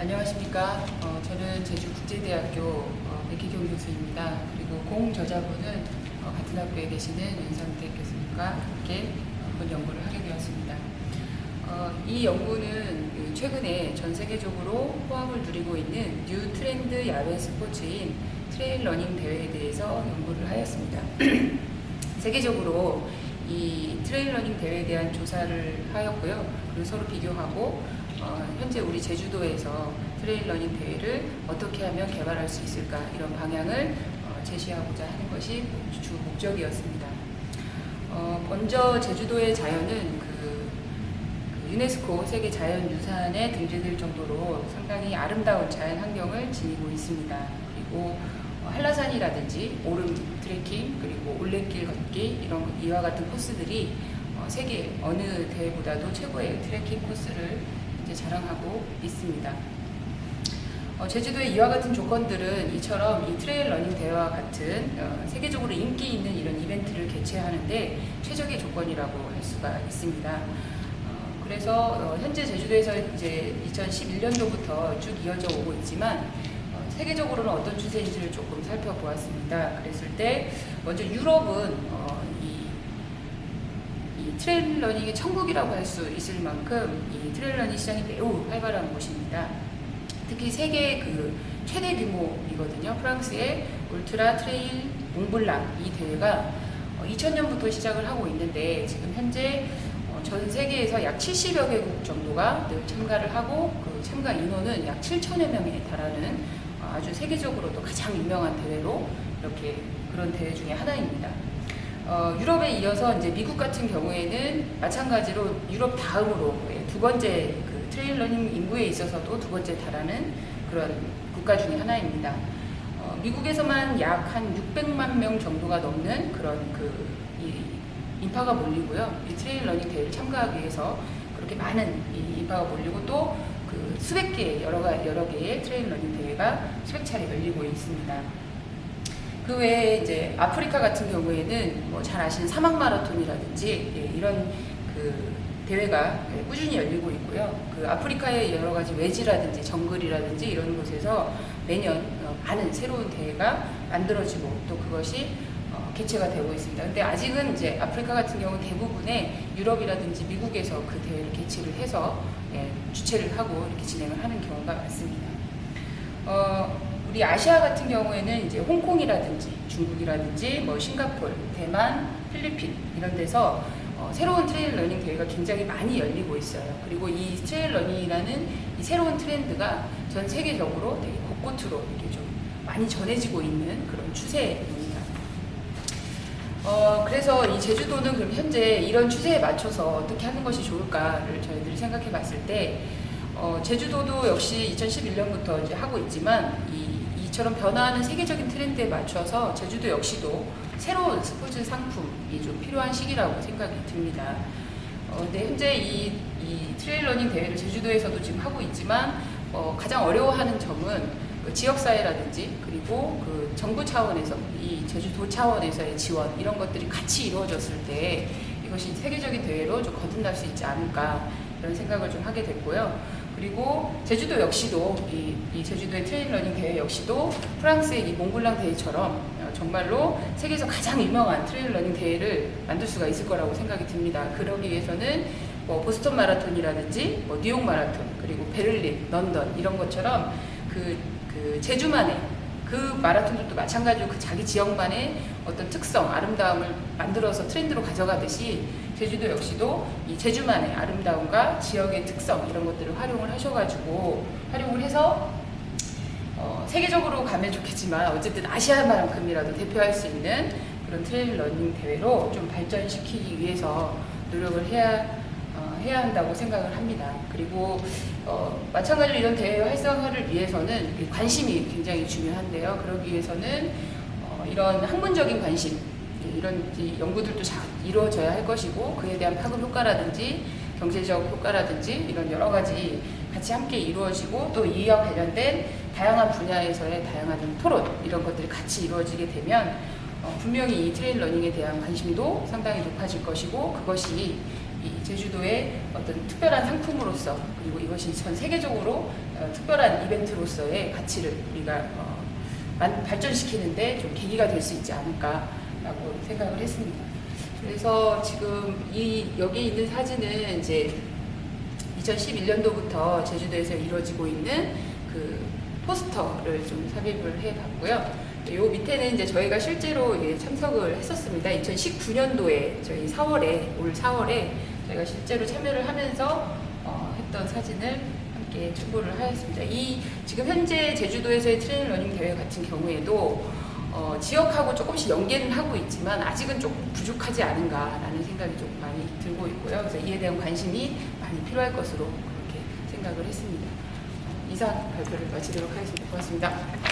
안녕하십니까. 저는 제주국제대학교 백희경 교수입니다. 그리고 공저자분은 같은 학교에 계시는 윤상택 교수님과 함께 본 연구를 하게 되었습니다. 이 연구는 최근에 전 세계적으로 호황을 누리고 있는 뉴 트렌드 야외 스포츠인 트레일 러닝 대회에 대해서 연구를 하였습니다. 세계적으로 이 트레일 러닝 대회에 대한 조사를 하였고요. 그리고 서로 비교하고 현재 우리 제주도에서 트레일 러닝 대회를 어떻게 하면 개발할 수 있을까, 이런 방향을 제시하고자 하는 것이 주 목적이었습니다. 먼저 제주도의 자연은 유네스코 세계 자연유산에 등재될 정도로 상당히 아름다운 자연 환경을 지니고 있습니다. 그리고 한라산이라든지 오름 트레킹, 그리고 올레길 걷기, 이와 같은 코스들이 세계 어느 대회보다도 최고의 트레킹 코스를 이제 자랑하고 있습니다. 제주도의 이와 같은 조건들은 이처럼 이 트레일 러닝 대회와 같은 세계적으로 인기 있는 이런 이벤트를 개최하는데 최적의 조건이라고 할 수가 있습니다. 그래서 현재 제주도에서 이제 2011년도부터 쭉 이어져 오고 있지만 세계적으로는 어떤 추세인지를 조금 살펴보았습니다. 그랬을 때 먼저 유럽은 이 트레일 러닝의 천국이라고 할 수 있을 만큼 이 트레일 러닝 시장이 매우 활발한 곳입니다. 특히 세계 최대 규모이거든요. 프랑스의 울트라 트레일 몽블랑 이 대회가 2000년부터 시작을 하고 있는데 지금 현재 전 세계에서 약 70여 개국 정도가 늘 참가를 하고 그 참가 인원은 약 7천여 명에 달하는 아주 세계적으로도 가장 유명한 대회로 이렇게 그런 대회 중에 하나입니다. 유럽에 이어서 이제 미국 같은 경우에는 마찬가지로 유럽 다음으로 두 번째 트레일 러닝 인구에 있어서도 두 번째 달하는 그런 국가 중에 하나입니다. 미국에서만 약 한 600만 명 정도가 넘는 그런 인파가 몰리고요. 이 트레일 러닝 대회를 참가하기 위해서 그렇게 많은 인파가 몰리고 또 수백 개, 여러 개의 트레일 러닝 대회가 수백 차례 열리고 있습니다. 그 외에 이제 아프리카 같은 경우에는 잘 아시는 사막 마라톤이라든지 이런 대회가 꾸준히 열리고 있고요. 아프리카의 여러 가지 외지라든지 정글이라든지 이런 곳에서 매년 많은 새로운 대회가 만들어지고 또 그것이 개최가 되고 있습니다. 근데 아직은 이제 아프리카 같은 경우는 대부분의 유럽이라든지 미국에서 그 대회를 개최를 해서 주최를 하고 이렇게 진행을 하는 경우가 많습니다. 우리 아시아 같은 경우에는 이제 홍콩이라든지 중국이라든지 싱가포르, 대만, 필리핀 이런 데서 새로운 트레일 러닝 대회가 굉장히 많이 열리고 있어요. 그리고 이 트레일 러닝이라는 이 새로운 트렌드가 전 세계적으로 되게 곳곳으로 이렇게 좀 많이 전해지고 있는 그런 추세입니다. 그래서 이 제주도는 그럼 현재 이런 추세에 맞춰서 어떻게 하는 것이 좋을까를 저희들이 생각해 봤을 때, 제주도도 역시 2011년부터 이제 하고 있지만, 이처럼 변화하는 세계적인 트렌드에 맞춰서 제주도 역시도 새로운 스포츠 상품이 좀 필요한 시기라고 생각이 듭니다. 근데 현재 이 트레일 러닝 대회를 제주도에서도 지금 하고 있지만, 가장 어려워하는 점은 지역사회라든지 그리고 정부 차원에서 이 제주도 차원에서의 지원 이런 것들이 같이 이루어졌을 때 이것이 세계적인 대회로 좀 거듭날 수 있지 않을까 이런 생각을 좀 하게 됐고요. 그리고 제주도 역시도 이 제주도의 트레일 러닝 대회 역시도 프랑스의 이 몽블랑 대회처럼 정말로 세계에서 가장 유명한 트레일 러닝 대회를 만들 수가 있을 거라고 생각이 듭니다. 그러기 위해서는 보스턴 마라톤이라든지 뉴욕 마라톤 그리고 베를린, 런던 이런 것처럼 제주만의 마라톤들도 마찬가지로 자기 지역만의 어떤 특성, 아름다움을 만들어서 트렌드로 가져가듯이 제주도 역시도 이 제주만의 아름다움과 지역의 특성 이런 것들을 활용을 해서 세계적으로 가면 좋겠지만 어쨌든 아시아만큼이라도 대표할 수 있는 그런 트레일 러닝 대회로 좀 발전시키기 위해서 노력을 해야 한다고 생각을 합니다. 그리고 마찬가지로 이런 대회 활성화를 위해서는 관심이 굉장히 중요한데요. 그러기 위해서는 이런 학문적인 관심, 이런 연구들도 잘 이루어져야 할 것이고 그에 대한 파급 효과라든지 경제적 효과라든지 이런 여러 가지 같이 함께 이루어지고 또 이와 관련된 다양한 분야에서의 다양한 토론 이런 것들이 같이 이루어지게 되면 분명히 이 트레일 러닝에 대한 관심도 상당히 높아질 것이고 그것이 이 제주도의 어떤 특별한 상품으로서 그리고 이것이 전 세계적으로 특별한 이벤트로서의 가치를 우리가 발전시키는데 좀 계기가 될 수 있지 않을까라고 생각을 했습니다. 그래서 지금 여기 있는 사진은 이제 2011년도부터 제주도에서 이루어지고 있는 그 포스터를 좀 삽입을 해봤고요. 요 밑에는 이제 저희가 실제로 참석을 했었습니다. 2019년도에 저희 올 4월에 저희가 실제로 참여를 하면서 했던 사진을 함께 첨부를 하였습니다. 지금 현재 제주도에서의 트레일 러닝 대회 같은 경우에도 지역하고 조금씩 연계는 하고 있지만 아직은 조금 부족하지 않은가라는 생각이 좀 많이 들고 있고요. 그래서 이에 대한 관심이 많이 필요할 것으로 그렇게 생각을 했습니다. 이상 발표를 마치도록 하겠습니다. 고맙습니다.